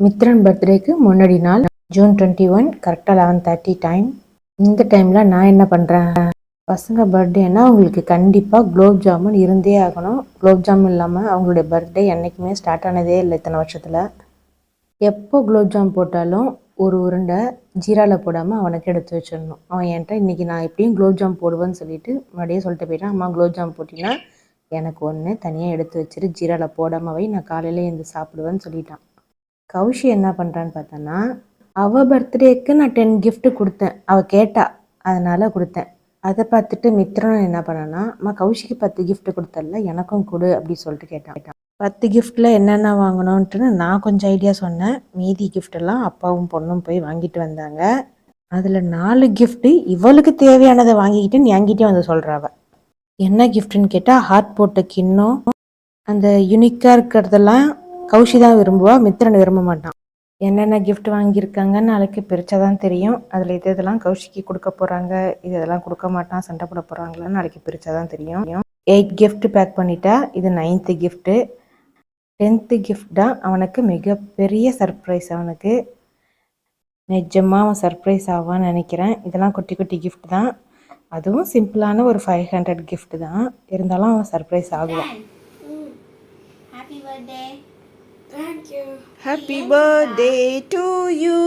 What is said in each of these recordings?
மித்ரன் பர்த்டேக்கு முன்னாடி நாள் ஜூன் 21 கரெக்டாக 11:30 டைம். இந்த டைமில் நான் என்ன பண்ணுறேன், பசங்க பர்த்டேன்னா அவங்களுக்கு கண்டிப்பாக குலோப் ஜாமுன் இருந்தே ஆகணும். குலோப் ஜாமுன் இல்லாமல் அவங்களுடைய பர்த்டே என்றைக்குமே ஸ்டார்ட் ஆனதே இல்லை இத்தனை வருஷத்தில். எப்போ குலோப் ஜாம் போட்டாலும் ஒரு உருண்டை ஜீராவில் போடாமல் அவனுக்கு எடுத்து வச்சிடணும். அவன் என்கிட்ட இன்றைக்கி நான் எப்படியும் குலோப் ஜாம் போடுவேன்னு சொல்லிட்டு முன்னாடியே சொல்லிட்டு போயிட்டான். அம்மா குலோப் ஜாம் போட்டிங்கன்னா எனக்கு ஒன்று தனியாக எடுத்து வச்சுட்டு ஜீராவில் போடாமல் வை, நான் காலையில் எழுந்து சாப்பிடுவேன்னு சொல்லிட்டான். கௌஷி என்ன பண்ணுறான்னு பார்த்தோன்னா, அவள் பர்த்டேக்கு நான் 10 gift கொடுத்தேன். அவள் கேட்டா, அதனால் கொடுத்தேன். அதை பார்த்துட்டு மித்ரன் என்ன பண்ணான்னா, அம்மா கௌஷிக்கு 10 gift கொடுத்தல, எனக்கும் கொடு அப்படி சொல்லிட்டு கேட்டான். 10 giftல என்னென்ன வாங்கணுன்ட்டு நான் கொஞ்சம் ஐடியா சொன்னேன். மீதி கிஃப்டெல்லாம் அப்பாவும் பொண்ணும் போய் வாங்கிட்டு வந்தாங்க. அதில் 4 gift இவளுக்கு தேவையானதை வாங்கிக்கிட்டு என்கிட்டே வந்து சொல்கிறாவ. என்ன கிஃப்ட்டுன்னு கேட்டால், ஹார்ட் போட்ட கிண்ணம், அந்த யுனிக்காக இருக்கிறதெல்லாம் கௌஷி தான் விரும்புவா, மித்ரன் விரும்ப மாட்டான். என்னென்ன கிஃப்ட் வாங்கியிருக்காங்கன்னு நாளைக்கு பிரித்தா தான் தெரியும். அதில் இதெல்லாம் கௌஷிக்கு கொடுக்க போகிறாங்க, இதெல்லாம் கொடுக்க மாட்டான், சண்டை போட போகிறாங்களான்னு நாளைக்கு பிரித்தா தான் தெரியும். 8 gift பேக் பண்ணிட்டா. இது 9th gift. 10th gift தான் அவனுக்கு மிகப்பெரிய சர்ப்ரைஸ். அவனுக்கு நிஜமாக அவன் சர்ப்ரைஸ் ஆவான்னு நினைக்கிறேன். இதெல்லாம் குட்டி குட்டி gift தான், அதுவும் சிம்பிளான ஒரு 500 gift தான். இருந்தாலும் அவன் surprise ஆகுவான். Happy birthday. Thank you. Happy birthday to you.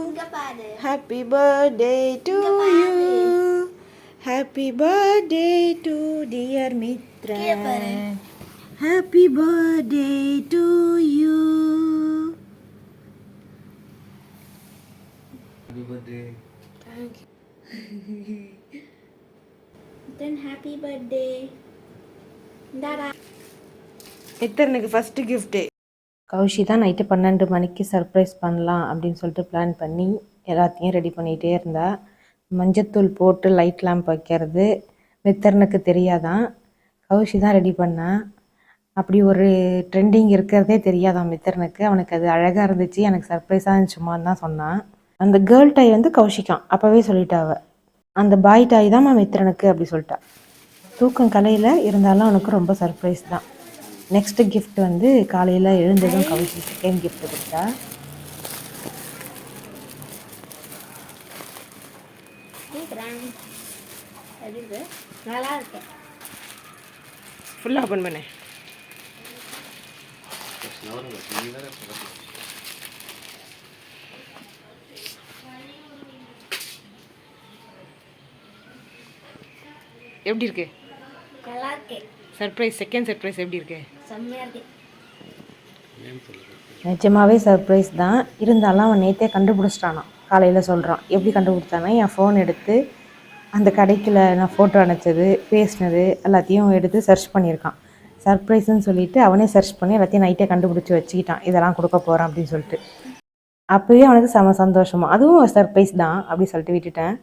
Inga paru. Happy birthday to you. Happy birthday to dear Mitra. Kira paru. Happy birthday to you. Happy birthday. Thank you. Then happy birthday. Dada. மித்ரனுக்கு first gift. Kaushi தான் night 12 மணிக்கு surprise பண்ணலாம் அப்படின்னு சொல்லிட்டு plan பண்ணி எல்லாத்தையும் ready பண்ணிகிட்டே இருந்தா. மஞ்சத்தூள் போட்டு லைட் லேம்ப் வைக்கிறது மித்ரனுக்கு தெரியாதான், கௌஷி தான் ரெடி பண்ணா. அப்படி ஒரு ட்ரெண்டிங் இருக்கிறதே தெரியாதான் மித்ரனுக்கு. அவனுக்கு அது அழகாக இருந்துச்சு, எனக்கு சர்ப்ரைஸாக இருந்துச்சுமான்னு தான் சொன்னான். அந்த கேர்ள் டாய் வந்து கௌஷிக்கான், அப்போவே சொல்லிட்டாவ. அந்த பாய் டாய் தான் மித்ரனுக்கு அப்படி சொல்லிட்டா. தூக்கம் கலையில் இருந்தாலும் அவனுக்கு ரொம்ப சர்ப்ரைஸ் தான். நெக்ஸ்ட் கிஃப்ட் வந்து காலையில் எழுந்ததும் கௌஷி செகண்ட் கிஃப்ட் கொடுத்தா. நல்லா இருக்கு. ஃபுல்லாக ஓப்பன் பண்ணேன். எப்படி இருக்கு நல்லா இருக்கு. சர்ப்ரைஸ், செகண்ட் சர்ப்ரைஸ் எப்படி இருக்கு? செம்மையா இருக்கு. நிஜமாவே சர்ப்ரைஸ் தான். இருந்தாலும் அவன் நேற்றே கண்டுபிடிச்சிட்டானான். காலையில் சொல்கிறான். எப்படி கண்டுபிடிச்சானா, என் ஃபோன் எடுத்து அந்த கடைக்கில் நான் ஃபோட்டோ அனுப்பிச்சது, பேசினது எல்லாத்தையும் எடுத்து சர்ச் பண்ணியிருக்கான். சர்ப்ரைஸ்ன்னு சொல்லிவிட்டு அவனே சர்ச் பண்ணி எல்லாத்தையும் நைட்டே கண்டுபிடிச்சி வச்சுக்கிட்டான், இதெல்லாம் கொடுக்க போகிறான் அப்படின்னு சொல்லிட்டு. அப்போயே அவனுக்கு செம சந்தோஷமா, அதுவும் ஒரு சர்ப்ரைஸ் தான் அப்படி சொல்லிட்டு விட்டுட்டேன்.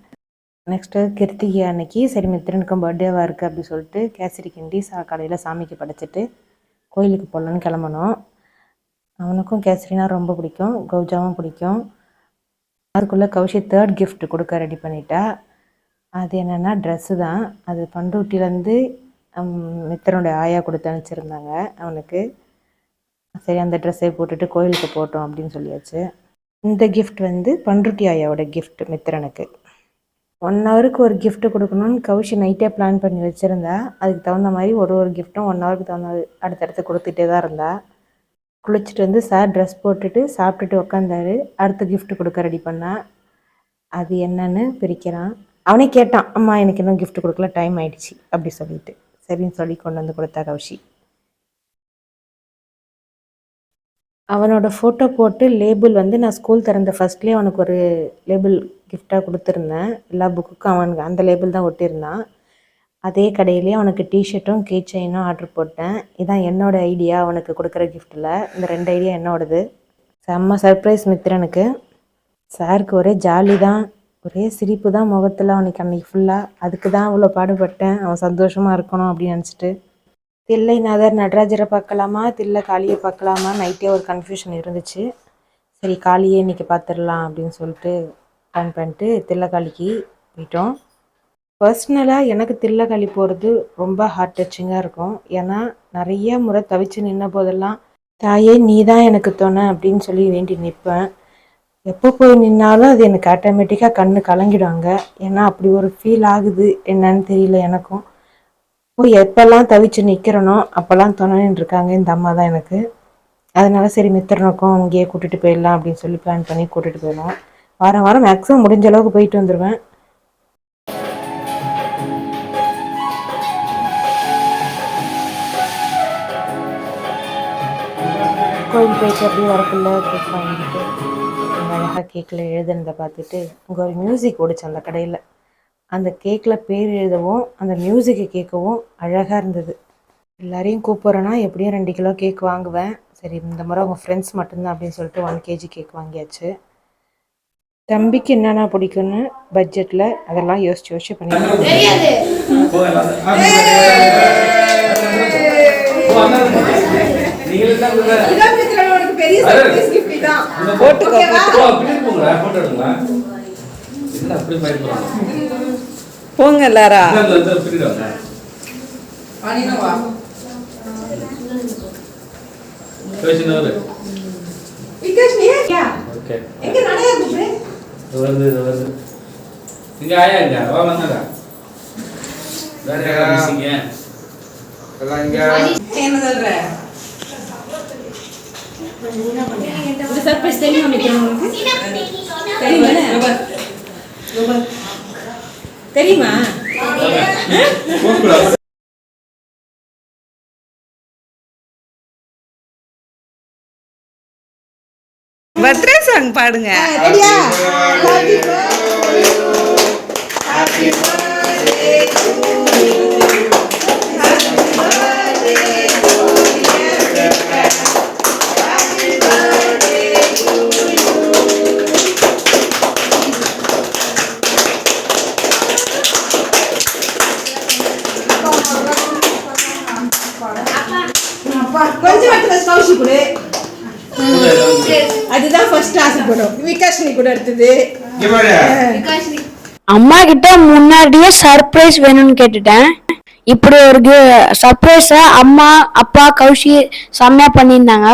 நெக்ஸ்ட்டு கிருத்திகை அன்னைக்கு சரி மித்ரனுக்கும் பர்த்டேவாக இருக்குது அப்படி சொல்லிட்டு கேசரி கிண்டி காலையில் சாமிக்கு படைச்சிட்டு கோயிலுக்கு போகலான்னு கிளம்பணும். அவனுக்கும் கேசரினா ரொம்ப பிடிக்கும், கௌஜாவும் பிடிக்கும். அதுக்குள்ளே கௌஷி 3rd gift கொடுக்க ரெடி பண்ணிட்டா. அது என்னென்னா ட்ரெஸ்ஸு தான். அது பண்ருட்டிலேருந்து மித்ரனுடைய ஆயா கொடுத்து அனுப்பிச்சிருந்தாங்க அவனுக்கு. சரி அந்த ட்ரெஸ்ஸை போட்டுட்டு கோயிலுக்கு போட்டோம் அப்படின்னு சொல்லியாச்சு. இந்த கிஃப்ட் வந்து பண்ருட்டி ஆயாவோட கிஃப்ட் மித்ரனுக்கு. 1 ஹவருக்கு ஒரு gift கொடுக்கணும்னு கௌஷி நைட்டே பிளான் பண்ணி வச்சுருந்தா. அதுக்கு தகுந்த மாதிரி ஒரு கிஃப்ட்டும் 1 ஹவருக்கு தகுந்த அடுத்தடுத்து கொடுத்துட்டே தான் இருந்தா. குளிச்சுட்டு வந்து சார் ட்ரெஸ் போட்டுட்டு சாப்பிட்டுட்டு உக்காந்தாரு. அடுத்த gift கொடுக்க ரெடி பண்ணா. அது என்னன்னு பிரிக்கிறான். அவனே கேட்டான், அம்மா எனக்கு இன்னும் gift கொடுக்கல, டைம் ஆயிடுச்சு அப்படி சொல்லிட்டு. சரின்னு சொல்லி கொண்டு வந்து கொடுத்தா கௌஷி. அவனோட ஃபோட்டோ போட்டு லேபிள் வந்து நான் ஸ்கூல் திறந்த ஃபஸ்ட்லேயே அவனுக்கு ஒரு லேபிள் கிஃப்டாக கொடுத்துருந்தேன். எல்லா புக்குக்கும் அவனுக்கு அந்த லேபிள் தான் ஒட்டியிருந்தான். அதே கடையிலேயே அவனுக்கு டிஷர்ட்டும் கீ செயினும் ஆர்டர் போட்டேன். இதான் என்னோடய ஐடியா அவனுக்கு கொடுக்குற கிஃப்ட்டில். இந்த 2 ஐடியா என்னோடது. செம்ம சர்ப்ரைஸ் மித்ரனுக்கு. சாருக்கு ஒரே ஜாலி தான், ஒரே சிரிப்பு தான் முகத்தில் அவனுக்கு அன்றைக்கி ஃபுல்லாக. அதுக்கு தான் அவ்வளோ பாடுபட்டேன், அவன் சந்தோஷமாக இருக்கணும் அப்படின்னு நினச்சிட்டு. தில்லைநாதர் நடராஜரை பார்க்கலாமா தில்லை காளியை பார்க்கலாமா நைட்டே ஒரு கன்ஃபியூஷன் இருந்துச்சு. சரி காளியே இன்றைக்கி பார்த்துடலாம் அப்படின்னு சொல்லிட்டு பிளான் பண்ணிட்டு தில்லைக்காளிக்கு போயிட்டோம். பர்சனலாக எனக்கு தில்லைக்காளி போகிறது ரொம்ப ஹார்ட் டச்சிங்காக இருக்கும். ஏன்னா நிறைய முறை தவிச்சு நின்ன போதெல்லாம் தாயே நீ தான் எனக்கு துணை அப்படின்னு சொல்லி வேண்டி நிற்பேன். எப்போ போய் நின்னாலும் அது எனக்கு ஆட்டோமேட்டிக்காக கண்ணு கலங்கிடுவாங்க. ஏன்னா அப்படி ஒரு ஃபீல் ஆகுது, என்னன்னு தெரியல எனக்கும். போய் எப்போல்லாம் தவிச்சு நிற்கிறனோ அப்போல்லாம் துணைன்னு இருக்காங்க இந்த அம்மா தான் எனக்கு. அதனால சரி மித்திரனுக்கும் அங்கேயே கூட்டிகிட்டு போயிடலாம் அப்படின்னு சொல்லி பிளான் பண்ணி கூட்டிகிட்டு போயிடுவோம். வாரம் வாரம் மேக்ஸிமம் முடிஞ்ச அளவுக்கு போயிட்டு வந்துடுவேன். கோயில் போயிட்டு அப்படியே வரக்குள்ள கேக் வாங்கிட்டு அழகாக கேக்கில் எழுதுனதை பார்த்துட்டு அங்கே ஒரு மியூசிக் ஓடிச்சு அந்த கடையில். அந்த கேக்கில் பேர் எழுதவும் அந்த மியூசிக்கை கேட்கவும் அழகாக இருந்தது. எல்லாரையும் கூப்பிட்றேன்னா எப்படியும் 2 கிலோ கேக் வாங்குவேன். சரி இந்த முறை உங்கள் ஃப்ரெண்ட்ஸ் மட்டும்தான் அப்படின்னு சொல்லிட்டு 1 kg கேக் வாங்கியாச்சு. தம்பிக்கு என்னென்ன பிடிக்குன்னு பட்ஜெட்டில் அதெல்லாம் யோசிச்சு பண்ணிடுவேன். போங்க எல்லாரா. சர்ப்ரைஸ் தெரியுமா தெரியுமா? பர்த்டே சாங் பாடுங்க. ரெடியா? கொஞ்சம் மட்டும் கௌஷி கொடு. அதுதான் ஃபர்ஸ்ட் ஆசைப்படும். விகாஷினி கூட எடுத்தது. அம்மா கிட்ட முன்னாடியே சர்ப்ரைஸ் வேணும்னு கேட்டுட்டேன். இப்படி ஒரு சர்ப்ரைஸ அம்மா அப்பா கௌஷி செம்மையா பண்ணியிருந்தாங்க.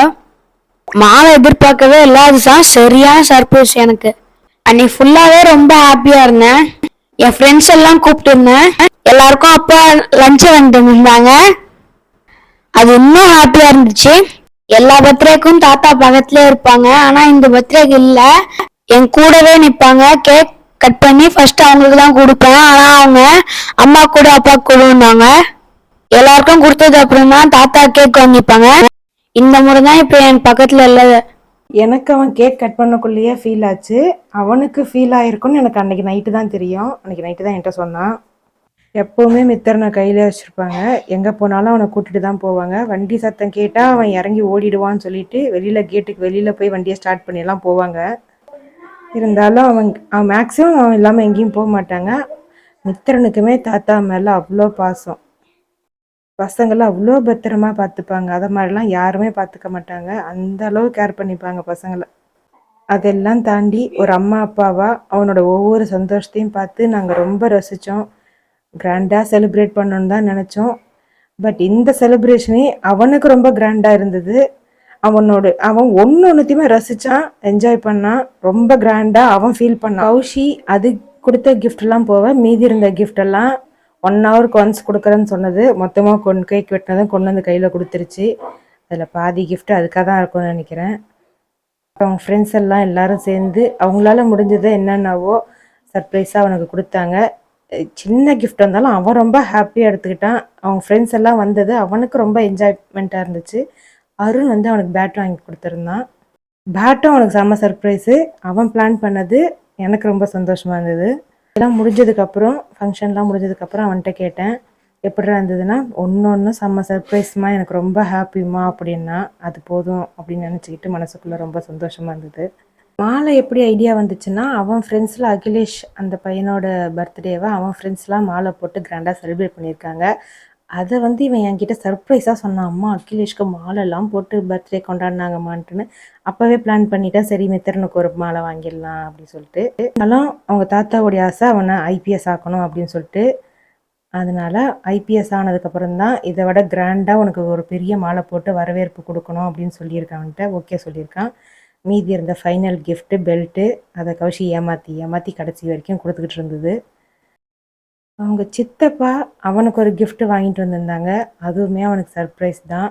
மாலை எதிர்பார்க்கவே இல்லை. அதுதான் சரியான சர்ப்ரைஸ் எனக்கு. அன்னைக்கு ஃபுல்லாவே ரொம்ப ஹாப்பியா இருந்தேன். என் ஃப்ரெண்ட்ஸ் எல்லாம் கூப்பிட்டு இருந்தேன். எல்லாருக்கும் அப்பா லஞ்ச் வந்துட்டு இருந்தாங்க. அது இன்னும் ஹாப்பியா இருந்துச்சு. எல்லா பர்த்டேக்கும் தாத்தா பக்கத்துல இருப்பாங்க. ஆனா இந்த பர்த்டேக்கு இல்ல, என் கூடவே நிப்பாங்க. கேக் கட் பண்ணி ஃபர்ஸ்ட் அவங்களுக்கு தான் கொடுப்பேன். ஆனா அவங்க அம்மா கூட அப்பா கூட இருந்தாங்க. எல்லாருக்கும் கொடுத்தது அப்புறம் தான் தாத்தா கேக் வாங்கிப்பாங்க. இந்த முறை தான் இப்ப என் பக்கத்துல இல்ல. எனக்கு அவன் கேக் கட் பண்ணக்குள்ளேயே ஃபீல் ஆச்சு. அவனுக்கு ஃபீல் ஆயிருக்குன்னு எனக்கு அன்னைக்கு நைட்டு தான் தெரியும். அன்னைக்கு நைட்டு தான் என்கிட்ட சொன்னான். எப்போவுமே மித்திரனை கையிலே வச்சுருப்பாங்க. எங்கே போனாலும் அவனை கூட்டிகிட்டு தான் போவாங்க. வண்டி சத்தம் கேட்டால் அவன் இறங்கி ஓடிடுவான்னு சொல்லிட்டு கேட்டுக்கு வெளியில் போய் வண்டியை ஸ்டார்ட் பண்ணியெல்லாம் போவாங்க. இருந்தாலும் அவன் மேக்ஸிமம் அவன் இல்லாமல் எங்கேயும் போக மாட்டாங்க. மித்திரனுக்குமே தாத்தா மேலே அவ்வளோ பாசம். பசங்களை அவ்வளோ பத்திரமா பார்த்துப்பாங்க. அதை மாதிரிலாம் யாருமே பார்த்துக்க மாட்டாங்க. அந்த அளவு கேர் பண்ணிப்பாங்க பசங்களை. அதெல்லாம் தாண்டி ஒரு அம்மா அப்பாவா அவனோட ஒவ்வொரு சந்தோஷத்தையும் பார்த்து நாங்கள் ரொம்ப ரசித்தோம். கிராண்டாக செலிப்ரேட் பண்ணணுன்னு தான் நினச்சோம். பட் இந்த செலிப்ரேஷனே அவனுக்கு ரொம்ப கிராண்டாக இருந்தது. அவன் ஒன்றுத்தையுமே ரசித்தான், என்ஜாய் பண்ணான். ரொம்ப கிராண்டாக அவன் ஃபீல் பண்ணான். கௌஷி அது கொடுத்த கிஃப்ட்லாம் போக மீதி இருந்த கிஃப்டெல்லாம் 1 ஹவருக்கு ஒன்ஸ் கொடுக்குறேன்னு சொன்னது மொத்தமாக கேக் வெட்டினதும் கொண்டு வந்து கையில் கொடுத்துருச்சு. அதில் பாதி கிஃப்ட் அதுக்காக தான் இருக்கும்னு நினைக்கிறேன். அவங்க ஃப்ரெண்ட்ஸ் எல்லோரும் சேர்ந்து அவங்களால முடிஞ்சது என்னென்னவோ சர்ப்ரைஸாக அவனுக்கு கொடுத்தாங்க. சின்ன கிஃப்ட் இருந்தாலும் அவன் ரொம்ப ஹாப்பியாக எடுத்துக்கிட்டான். அவங்க ஃப்ரெண்ட்ஸ் எல்லாம் வந்தது அவனுக்கு ரொம்ப என்ஜாய்மெண்ட்டாக இருந்துச்சு. அருண் அவனுக்கு பேட் வாங்கி கொடுத்துருந்தான். பேட்டும் அவனுக்கு செம்ம சர்ப்ரைஸு. அவன் பிளான் பண்ணது எனக்கு ரொம்ப சந்தோஷமாக இருந்தது. எல்லாம் முடிஞ்சதுக்கப்புறம் ஃபங்க்ஷன்லாம் முடிஞ்சதுக்கப்புறம் அவன்கிட்ட கேட்டேன், எப்படி இருந்ததுன்னா, ஒன்று செம்ம சர்ப்ரைஸ்மா, எனக்கு ரொம்ப ஹாப்பிமா அப்படின்னா. அது போதும் அப்படின்னு நினச்சிக்கிட்டு மனசுக்குள்ளே ரொம்ப சந்தோஷமாக இருந்தது. மாலை எப்படி ஐடியா வந்துச்சுன்னா, அவன் ஃப்ரெண்ட்ஸில் அகிலேஷ் அந்த பையனோட பர்த்டேவை அவன் ஃப்ரெண்ட்ஸ்லாம் மாலை போட்டு கிராண்டாக செலிப்ரேட் பண்ணியிருக்காங்க. அதை இவன் என்கிட்ட சர்ப்ரைஸாக சொன்னான். அம்மா அகிலேஷ்க்கு மாலைலாம் போட்டு பர்த்டே கொண்டாடினாங்கம்மான்ட்டுன்னு. அப்போவே பிளான் பண்ணிட்டேன், சரி மித்திரனுக்கு ஒரு மாலை வாங்கிடலாம் அப்படின்னு சொல்லிட்டு. ஆனாலும் அவங்க தாத்தாவுடைய ஆசை அவனை IPS ஆக்கணும் அப்படின்னு சொல்லிட்டு அதனால் ஐபிஎஸ் ஆனதுக்கப்புறம் தான் இதை விட கிராண்டாக உனக்கு ஒரு பெரிய மாலை போட்டு வரவேற்பு கொடுக்கணும் அப்படின்னு சொல்லியிருக்கான்ட்ட ஓகே சொல்லியிருக்கான். மீதி இருந்த ஃபைனல் கிஃப்ட்டு பெல்ட்டு அதை கௌஷி ஏமாற்றி கடைசி வரைக்கும் கொடுத்துக்கிட்டு இருந்தது. அவங்க சித்தப்பா அவனுக்கு ஒரு gift வாங்கிட்டு வந்திருந்தாங்க. அதுவுமே அவனுக்கு சர்ப்ரைஸ் தான்.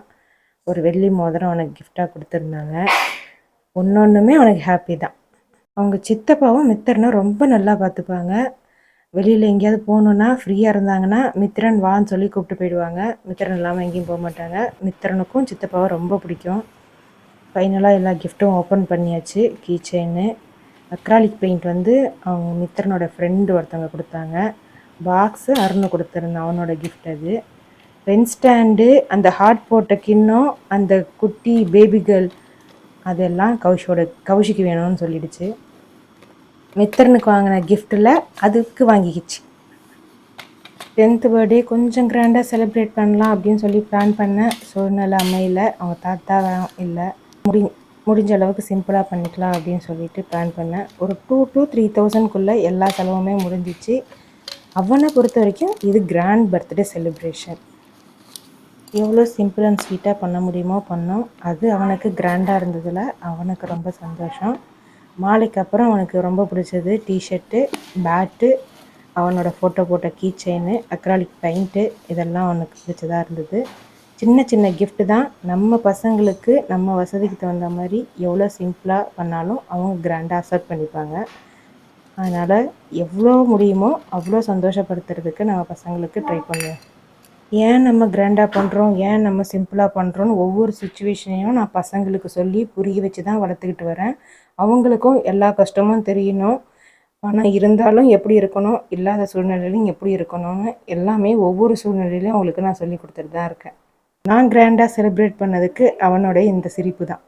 ஒரு வெள்ளி மோதிரம் அவனுக்கு கிஃப்டாக கொடுத்துருந்தாங்க. ஒன்றுமே அவனுக்கு ஹாப்பி தான். அவங்க சித்தப்பாவும் மித்திரனும் ரொம்ப நல்லா பார்த்துப்பாங்க. வெளியில் எங்கேயாவது போகணுன்னா ஃப்ரீயாக இருந்தாங்கன்னா மித்திரன் வான்னு சொல்லி கூப்பிட்டு போயிடுவாங்க. மித்திரன் இல்லாமல் எங்கேயும் போக மாட்டாங்க. மித்திரனுக்கும் சித்தப்பாவை ரொம்ப பிடிக்கும். ஃபைனலாக எல்லா கிஃப்ட்டும் ஓப்பன் பண்ணியாச்சு. கீ செயின்னு, அக்ராலிக் பெயிண்ட் வந்து அவங்க மித்திரனோட ஃப்ரெண்டு ஒருத்தவங்க கொடுத்தாங்க. பாக்ஸு அருண் கொடுத்துருந்தான், அவனோட கிஃப்ட் அது. பென் ஸ்டாண்டு, அந்த ஹார்ட் போட்ட கிண்ணம், அந்த குட்டி பேபி கேர்ள் அதெல்லாம் கௌஷிக்கு வேணும்னு சொல்லிடுச்சு. மித்திரனுக்கு வாங்கின கிஃப்ட்டில் அதுக்கு வாங்கிக்கிச்சு. 10th பர்த்டே கொஞ்சம் கிராண்டாக செலிப்ரேட் பண்ணலாம் அப்படின்னு சொல்லி பிளான் பண்ணேன். சூழ்நிலை அமையல. அவங்க தாத்தா இல்லை, முடிஞ்ச அளவுக்கு சிம்பிளாக பண்ணிக்கலாம் அப்படின்னு சொல்லிட்டு பிளான் பண்ணேன். ஒரு 2 to 3,000க்குள்ளே எல்லா செலவுமே முடிஞ்சிச்சு. அவனை பொறுத்த வரைக்கும் இது கிராண்ட் பர்த்டே செலிப்ரேஷன். எவ்வளோ சிம்பிள் அண்ட் ஸ்வீட்டாக பண்ண முடியுமோ பண்ணோம். அது அவனுக்கு கிராண்டாக இருந்ததில் அவனுக்கு ரொம்ப சந்தோஷம். மாலைக்கு அப்புறம் அவனுக்கு ரொம்ப பிடிச்சது டிஷர்ட்டு, பேட்டு, அவனோட ஃபோட்டோ போட்ட கீ செயின்னு, அக்ராலிக் பெயிண்ட்டு, இதெல்லாம் அவனுக்கு பிடிச்சதாக இருந்தது. சின்ன சின்ன கிஃப்ட்டு தான். நம்ம பசங்களுக்கு நம்ம வசதிக்கு தகுந்த மாதிரி எவ்வளோ சிம்பிளாக பண்ணாலும் அவங்க கிராண்டாக அக்செப்ட் பண்ணிப்பாங்க. அதனால் எவ்வளோ முடியுமோ அவ்வளோ சந்தோஷப்படுத்துறதுக்கு நம்ம பசங்களுக்கு ட்ரை பண்ணுவோம். ஏன் நம்ம கிராண்டாக பண்ணுறோம், ஏன் நம்ம சிம்பிளாக பண்ணுறோன்னு ஒவ்வொரு சுச்சுவேஷனையும் நான் பசங்களுக்கு சொல்லி புரிய வச்சு தான் வளர்த்துக்கிட்டு வரேன். அவங்களுக்கும் எல்லா கஷ்டமும் தெரியணும். ஆனால் இருந்தாலும் எப்படி இருக்கணும், இல்லாத சூழ்நிலையிலையும் எப்படி இருக்கணும்னு எல்லாமே ஒவ்வொரு சூழ்நிலையிலையும் அவங்களுக்கு நான் சொல்லி கொடுத்துட்டு தான் இருக்கேன். நான் கிராண்டாக செலிப்ரேட் பண்ணதுக்கு அவனோட இந்த சிரிப்பு தான்.